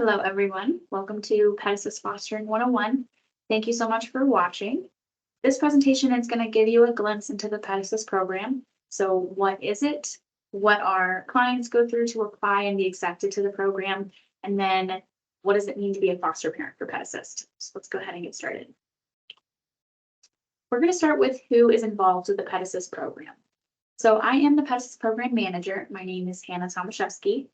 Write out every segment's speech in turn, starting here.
Hello, everyone. Welcome to Pet Assist Fostering 101. Thank you so much for watching. This presentation is going to give you a glimpse into the Pet Assist program. So what is it? What our clients go through to apply and be accepted to the program? And then what does it mean to be a foster parent for Pet Assist? So let's go ahead and get started. We're going to start with who is involved with the Pet Assist program. So I am the Pet Assist program manager. My name is Hannah Tomaszewski.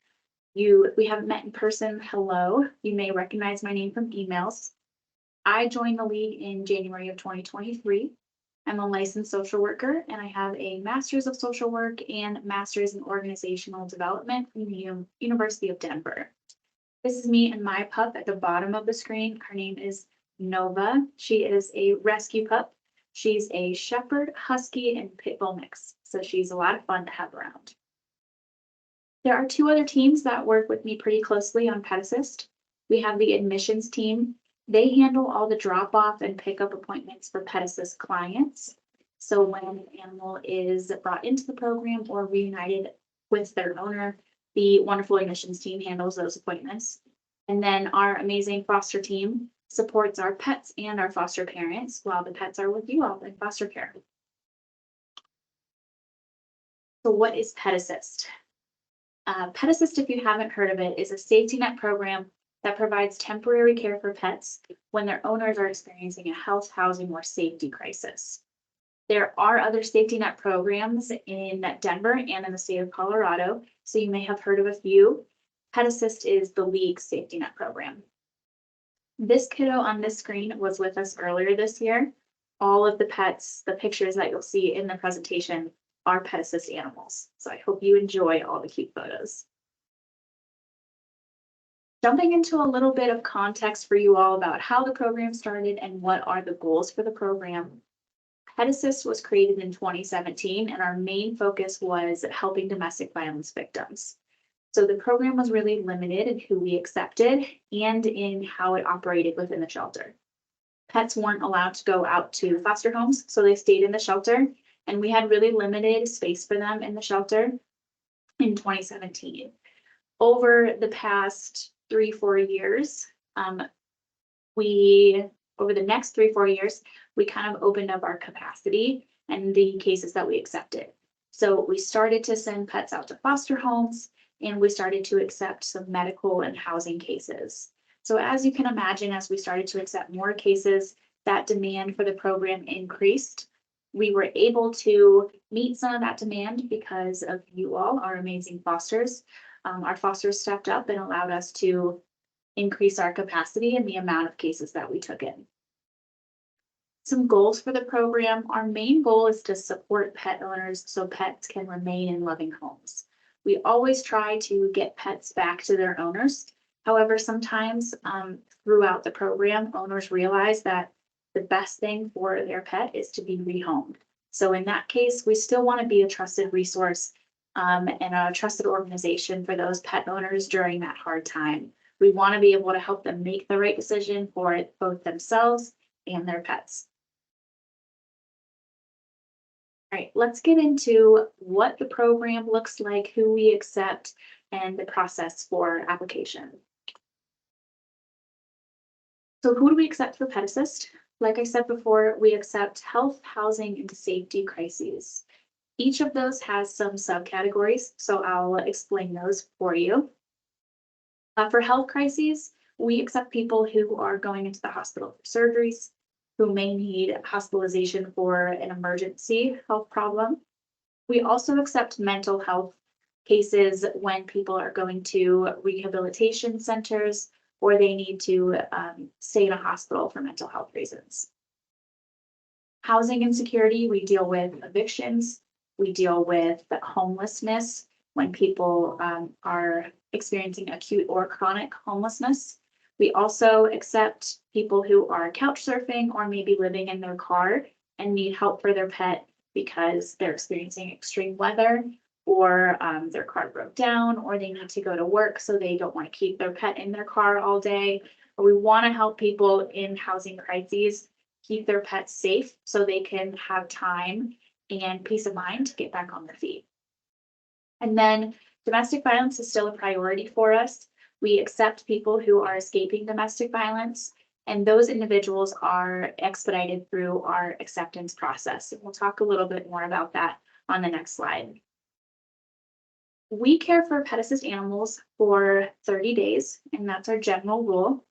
We haven't met in person. Hello. You may recognize my name from emails. I joined the league in January of 2023. I'm a licensed social worker and I have a master's of social work and master's in organizational development from the University of Denver. This is me and my pup at the bottom of the screen. Her name is Nova. She is a rescue pup. She's a shepherd, husky, and pit bull mix. So she's a lot of fun to have around. There are two other teams that work with me pretty closely on Pet Assist. We have the admissions team. They handle all the drop-off and pickup appointments for Pet Assist clients. So when an animal is brought into the program or reunited with their owner, the wonderful admissions team handles those appointments. And then our amazing foster team supports our pets and our foster parents while the pets are with you all in foster care. So what is Pet Assist? Pet Assist, if you haven't heard of it, is a safety net program that provides temporary care for pets when their owners are experiencing a health, housing, or safety crisis. There are other safety net programs in Denver and in the state of Colorado, so you may have heard of a few. Pet Assist is the league safety net program. This kiddo on this screen was with us earlier this year. All of the pets, the pictures that you'll see in the presentation are Pet Assist animals. So I hope you enjoy all the cute photos. Jumping into a little bit of context for you all about how the program started and what are the goals for the program. Pet Assist was created in 2017 and our main focus was helping domestic violence victims. So the program was really limited in who we accepted and in how it operated within the shelter. Pets weren't allowed to go out to foster homes, so they stayed in the shelter. And we had really limited space for them in the shelter in 2017. Over the past 3-4 years, over the next 3-4 years, we kind of opened up our capacity and the cases that we accepted. So we started to send pets out to foster homes and we started to accept some medical and housing cases. So as you can imagine, as we started to accept more cases, that demand for the program increased. We were able to meet some of that demand because of you all, our amazing fosters. Our fosters stepped up and allowed us to increase our capacity and the amount of cases that we took in. Some goals for the program. Our main goal is to support pet owners so pets can remain in loving homes. We always try to get pets back to their owners. However, sometimes throughout the program, owners realize that the best thing for their pet is to be rehomed. So in that case, we still want to be a trusted resource and a trusted organization for those pet owners during that hard time. We want to be able to help them make the right decision for both themselves and their pets. All right, let's get into what the program looks like, who we accept, and the process for application. So who do we accept for Pet Assist? Like I said before, we accept health, housing, and safety crises. Each of those has some subcategories, so I'll explain those for you. For health crises, we accept people who are going into the hospital for surgeries, who may need hospitalization for an emergency health problem. We also accept mental health cases when people are going to rehabilitation centers or they need to stay in a hospital for mental health reasons. Housing insecurity, we deal with evictions, we deal with homelessness when people are experiencing acute or chronic homelessness. We also accept people who are couch surfing or maybe living in their car and need help for their pet because they're experiencing extreme weather or their car broke down or they need to go to work so they don't want to keep their pet in their car all day. Or we want to help people in housing crises keep their pets safe so they can have time and peace of mind to get back on their feet. And then domestic violence is still a priority for us. We accept people who are escaping domestic violence, and those individuals are expedited through our acceptance process. And we'll talk a little bit more about that on the next slide. We care for pet assist animals for 30 days, and that's our general rule.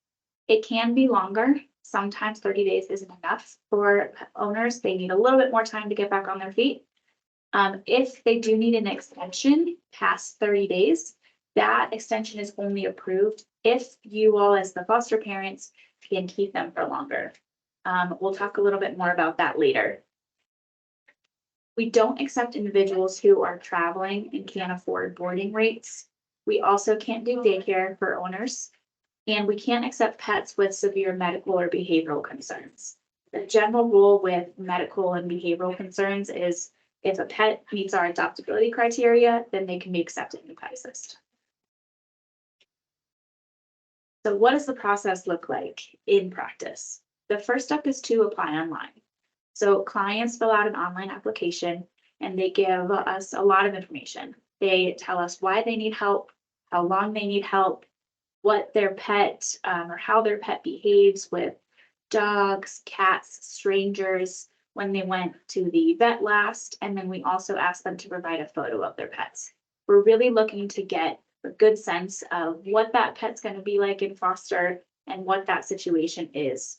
It can be longer. Sometimes 30 days isn't enough for owners. They need a little bit more time to get back on their feet. If they do need an extension past 30 days, that extension is only approved if you all, as the foster parents, can keep them for longer. We'll talk a little bit more about that later. We don't accept individuals who are traveling and can't afford boarding rates. We also can't do daycare for owners, and we can't accept pets with severe medical or behavioral concerns. The general rule with medical and behavioral concerns is if a pet meets our adoptability criteria, then they can be accepted in the Pet Assist. So what does the process look like in practice? The first step is to apply online. So clients fill out an online application and they give us a lot of information. They tell us why they need help, how long they need help, what their pet or how their pet behaves with dogs, cats, strangers, when they went to the vet last, and then we also ask them to provide a photo of their pets. We're really looking to get a good sense of what that pet's going to be like in foster and what that situation is.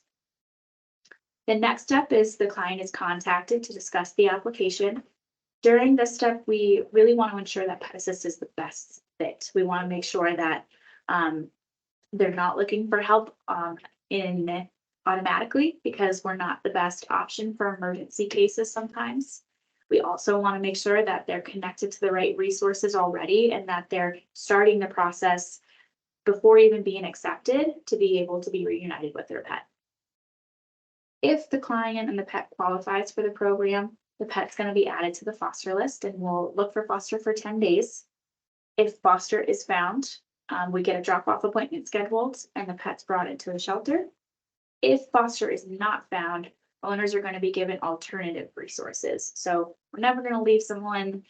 The next step is the client is contacted to discuss the application. During this step, we really want to ensure that Pet Assist is the best fit. We want to make sure that they're not looking for help in automatically, because we're not the best option for emergency cases sometimes. We also want to make sure that they're connected to the right resources already and that they're starting the process before even being accepted to be able to be reunited with their pet. If the client and the pet qualifies for the program, the pet's going to be added to the foster list and we'll look for foster for 10 days. If foster is found, we get a drop-off appointment scheduled and the pet's brought into the shelter. If foster is not found, owners are going to be given alternative resources. So we're never going to leave someone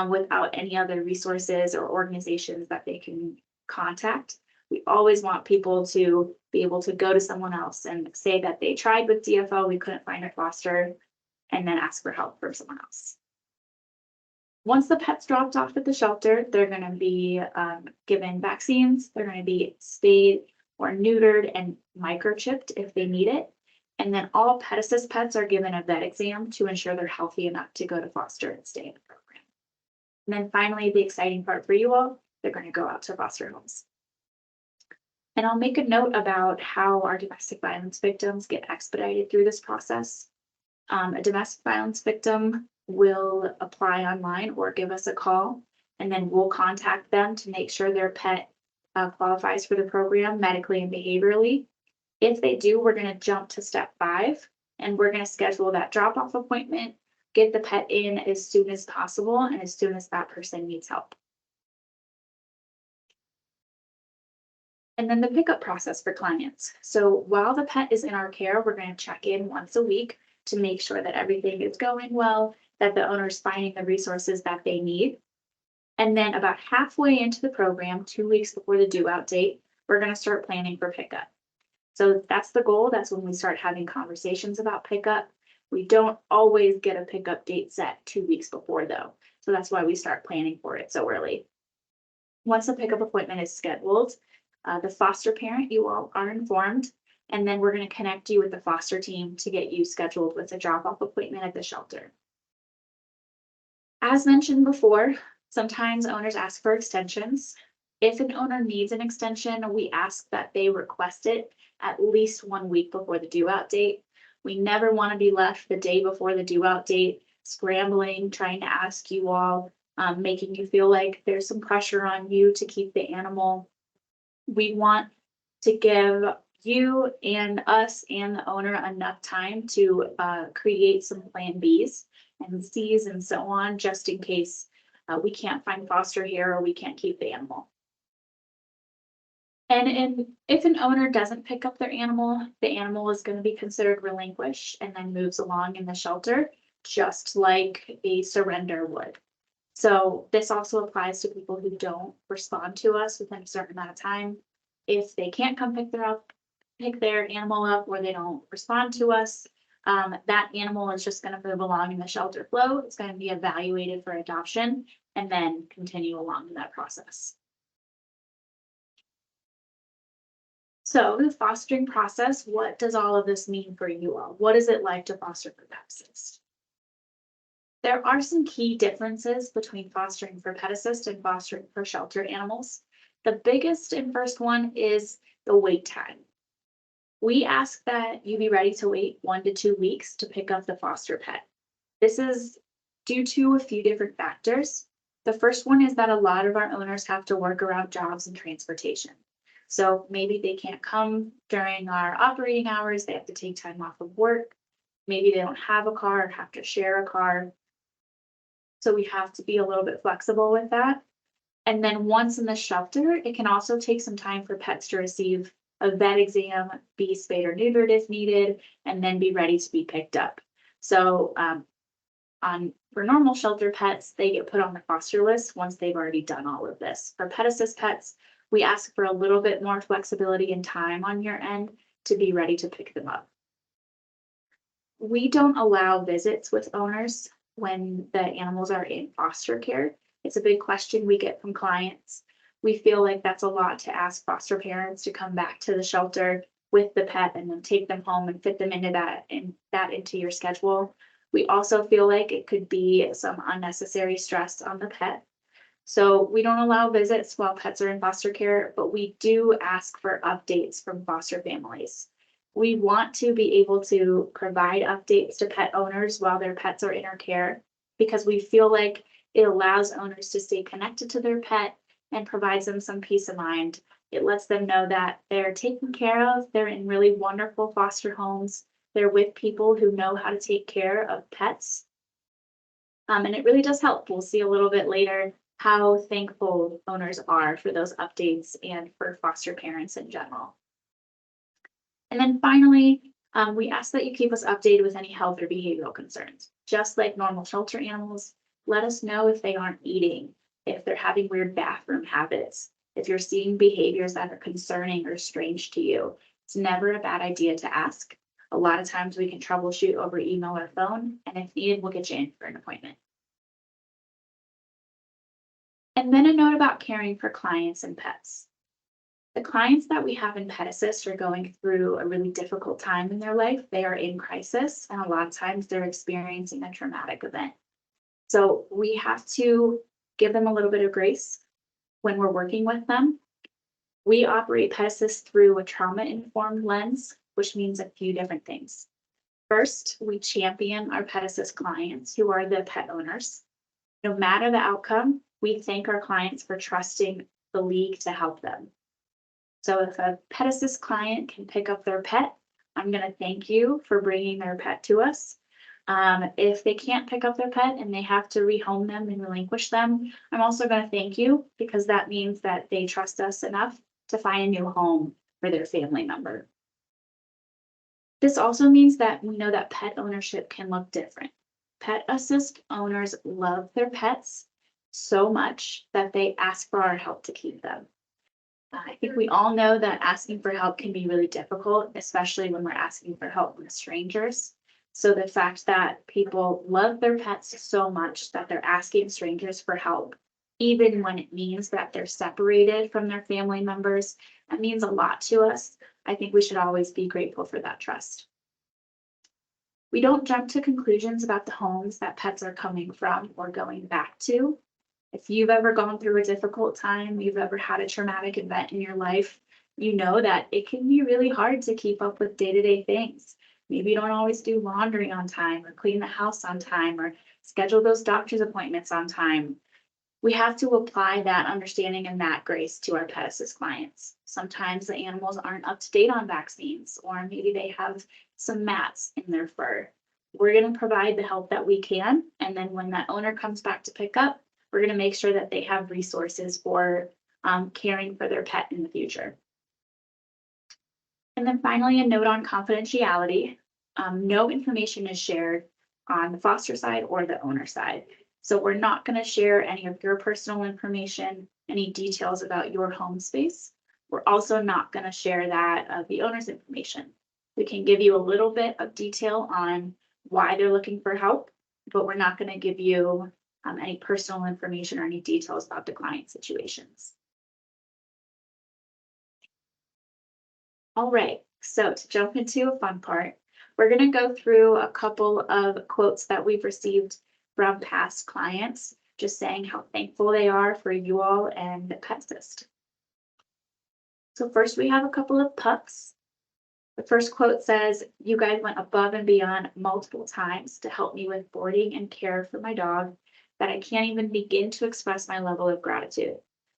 without any other resources or organizations that they can contact. We always want people to be able to go to someone else and say that they tried with DFO, we couldn't find a foster, and then ask for help from someone else. Once the pet's dropped off at the shelter, they're going to be given vaccines. They're going to be spayed or neutered and microchipped if they need it. And then all Pet Assist pets are given a vet exam to ensure they're healthy enough to go to foster and stay in the program. And then finally, the exciting part for you all, they're going to go out to foster homes. And I'll make a note about how our domestic violence victims get expedited through this process. A domestic violence victim will apply online or give us a call, and then we'll contact them to make sure their pet qualifies for the program medically and behaviorally. If they do, we're going to jump to step 5, and we're going to schedule that drop-off appointment, get the pet in as soon as possible and as soon as that person needs help. And then the pickup process for clients. So while the pet is in our care, we're going to check in once a week to make sure that everything is going well, that the owner's finding the resources that they need. And then about halfway into the program, 2 weeks before the due out date, we're going to start planning for pickup. So that's the goal. That's when we start having conversations about pickup. We don't always get a pickup date set 2 weeks before though. So that's why we start planning for it so early. Once the pickup appointment is scheduled, the foster parent, you all are informed, and then we're going to connect you with the foster team to get you scheduled with a drop-off appointment at the shelter. As mentioned before, sometimes owners ask for extensions. If an owner needs an extension, we ask that they request it at least 1 week before the due out date. We never want to be left the day before the due out date, scrambling, trying to ask you all, making you feel like there's some pressure on you to keep the animal. We want to give you and us and the owner enough time to create some plan Bs and Cs and so on, just in case we can't find foster here or we can't keep the animal. And if an owner doesn't pick up their animal, the animal is going to be considered relinquished and then moves along in the shelter, just like a surrender would. So this also applies to people who don't respond to us within a certain amount of time. If they can't come pick their animal up, or they don't respond to us, that animal is just gonna move along in the shelter flow. It's gonna be evaluated for adoption and then continue along in that process. So the fostering process, what does all of this mean for you all? What is it like to foster for Pet Assist? There are some key differences between fostering for Pet Assist and fostering for shelter animals. The biggest and first one is the wait time. We ask that you be ready to wait 1 to 2 weeks to pick up the foster pet. This is due to a few different factors. The first one is that a lot of our owners have to work around jobs and transportation. So maybe they can't come during our operating hours, they have to take time off of work. Maybe they don't have a car or have to share a car. So we have to be a little bit flexible with that. And then once in the shelter, it can also take some time for pets to receive a vet exam, be spayed or neutered if needed, and then be ready to be picked up. So for normal shelter pets, they get put on the foster list once they've already done all of this. For Pet Assist pets, we ask for a little bit more flexibility and time on your end to be ready to pick them up. We don't allow visits with owners when the animals are in foster care. It's a big question we get from clients. We feel like that's a lot to ask foster parents to come back to the shelter with the pet and then take them home and fit them into that into your schedule. We also feel like it could be some unnecessary stress on the pet. So we don't allow visits while pets are in foster care, but we do ask for updates from foster families. We want to be able to provide updates to pet owners while their pets are in our care, because we feel like it allows owners to stay connected to their pet and provides them some peace of mind. It lets them know that they're taken care of, they're in really wonderful foster homes, they're with people who know how to take care of pets. And it really does help. We'll see a little bit later how thankful owners are for those updates and for foster parents in general. And then finally, we ask that you keep us updated with any health or behavioral concerns. Just like normal shelter animals, let us know if they aren't eating, if they're having weird bathroom habits, if you're seeing behaviors that are concerning or strange to you. It's never a bad idea to ask. A lot of times we can troubleshoot over email or phone, and if needed, we'll get you in for an appointment. And then a note about caring for clients and pets. The clients that we have in Pet Assist are going through a really difficult time in their life. They are in crisis, and a lot of times they're experiencing a traumatic event. So we have to give them a little bit of grace when we're working with them. We operate Pet Assist through a trauma-informed lens, which means a few different things. First, we champion our Pet Assist clients, who are the pet owners. No matter the outcome, we thank our clients for trusting the league to help them. So if a Pet Assist client can pick up their pet, I'm going to thank you for bringing their pet to us. If they can't pick up their pet and they have to rehome them and relinquish them, I'm also going to thank you, because that means that they trust us enough to find a new home for their family member. This also means that we know that pet ownership can look different. Pet Assist owners love their pets so much that they ask for our help to keep them. I think we all know that asking for help can be really difficult, especially when we're asking for help from strangers. So the fact that people love their pets so much that they're asking strangers for help, even when it means that they're separated from their family members, that means a lot to us. I think we should always be grateful for that trust. We don't jump to conclusions about the homes that pets are coming from or going back to. If you've ever gone through a difficult time, you've ever had a traumatic event in your life, you know that it can be really hard to keep up with day-to-day things. Maybe you don't always do laundry on time or clean the house on time or schedule those doctor's appointments on time. We have to apply that understanding and that grace to our Pet Assist clients. Sometimes the animals aren't up to date on vaccines, or maybe they have some mats in their fur. We're going to provide the help that we can, and then when that owner comes back to pick up, we're going to make sure that they have resources for caring for their pet in the future. And then finally, a note on confidentiality. No information is shared on the foster side or the owner side. So we're not going to share any of your personal information, any details about your home space. We're also not going to share that of the owner's information. We can give you a little bit of detail on why they're looking for help, but we're not going to give you any personal information or any details about the client situations. All right, so to jump into a fun part, we're going to go through a couple of quotes that we've received from past clients, just saying how thankful they are for you all and Pet Assist. So first we have a couple of pups. The first quote says, "You guys went above and beyond multiple times to help me with boarding and care for my dog that I can't even begin to express my level of gratitude.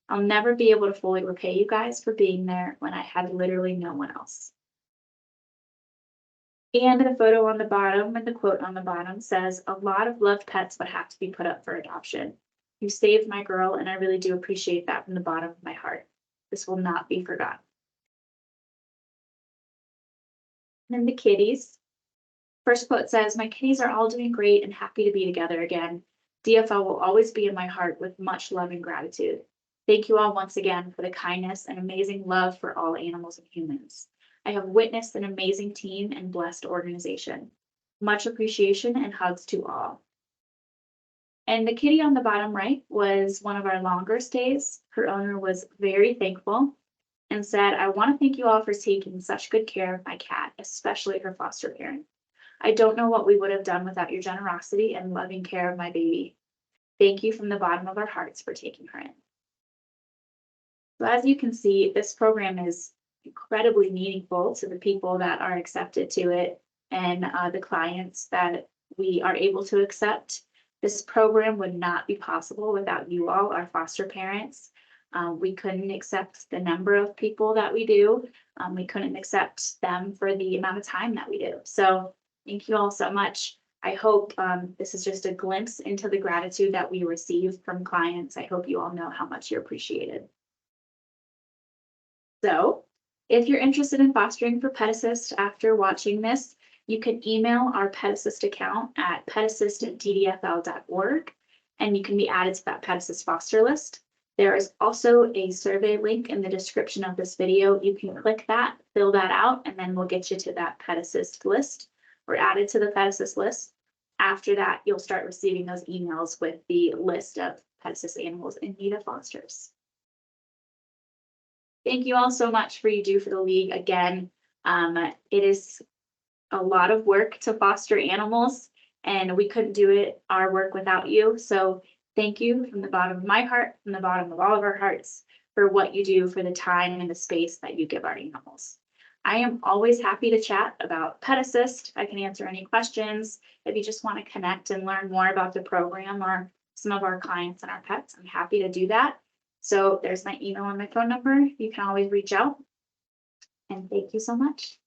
I'll never be able to fully repay you guys for being there when I had literally no one else." And the photo on the bottom and the quote on the bottom says, "A lot of loved pets would have to be put up for adoption. You saved my girl, and I really do appreciate that from the bottom of my heart. This will not be forgotten." And then the kitties. First quote says, "My kitties are all doing great and happy to be together again. DFL will always be in my heart with much love and gratitude. Thank you all once again for the kindness and amazing love for all animals and humans. I have witnessed an amazing team and blessed organization. Much appreciation and hugs to all." And the kitty on the bottom right was one of our longer stays. Her owner was very thankful and said, "I want to thank you all for taking such good care of my cat, especially her foster parent. I don't know what we would have done without your generosity and loving care of my baby. Thank you from the bottom of our hearts for taking her in." So as you can see, this program is incredibly meaningful to the people that are accepted to it and the clients that we are able to accept. This program would not be possible without you all, our foster parents. We couldn't accept the number of people that we do. We couldn't accept them for the amount of time that we do. So thank you all so much. I hope this is just a glimpse into the gratitude that we receive from clients. I hope you all know how much you're appreciated. So if you're interested in fostering for Pet Assist after watching this, you can email our Pet Assist account at petassist@ddfl.org, and you can be added to that Pet Assist foster list. There is also a survey link in the description of this video. You can click that, fill that out, and then we'll get you to that Pet Assist list. We're added to the Pet Assist list. After that, you'll start receiving those emails with the list of Pet Assist animals in need of fosters. Thank you all so much for you do for the league. Again, it is a lot of work to foster animals, and we couldn't do our work without you. So thank you from the bottom of my heart, from the bottom of all of our hearts, for what you do, for the time and the space that you give our animals. I am always happy to chat about Pet Assist. I can answer any questions. If you just want to connect and learn more about the program or some of our clients and our pets, I'm happy to do that. So there's my email and my phone number. You can always reach out. And thank you so much.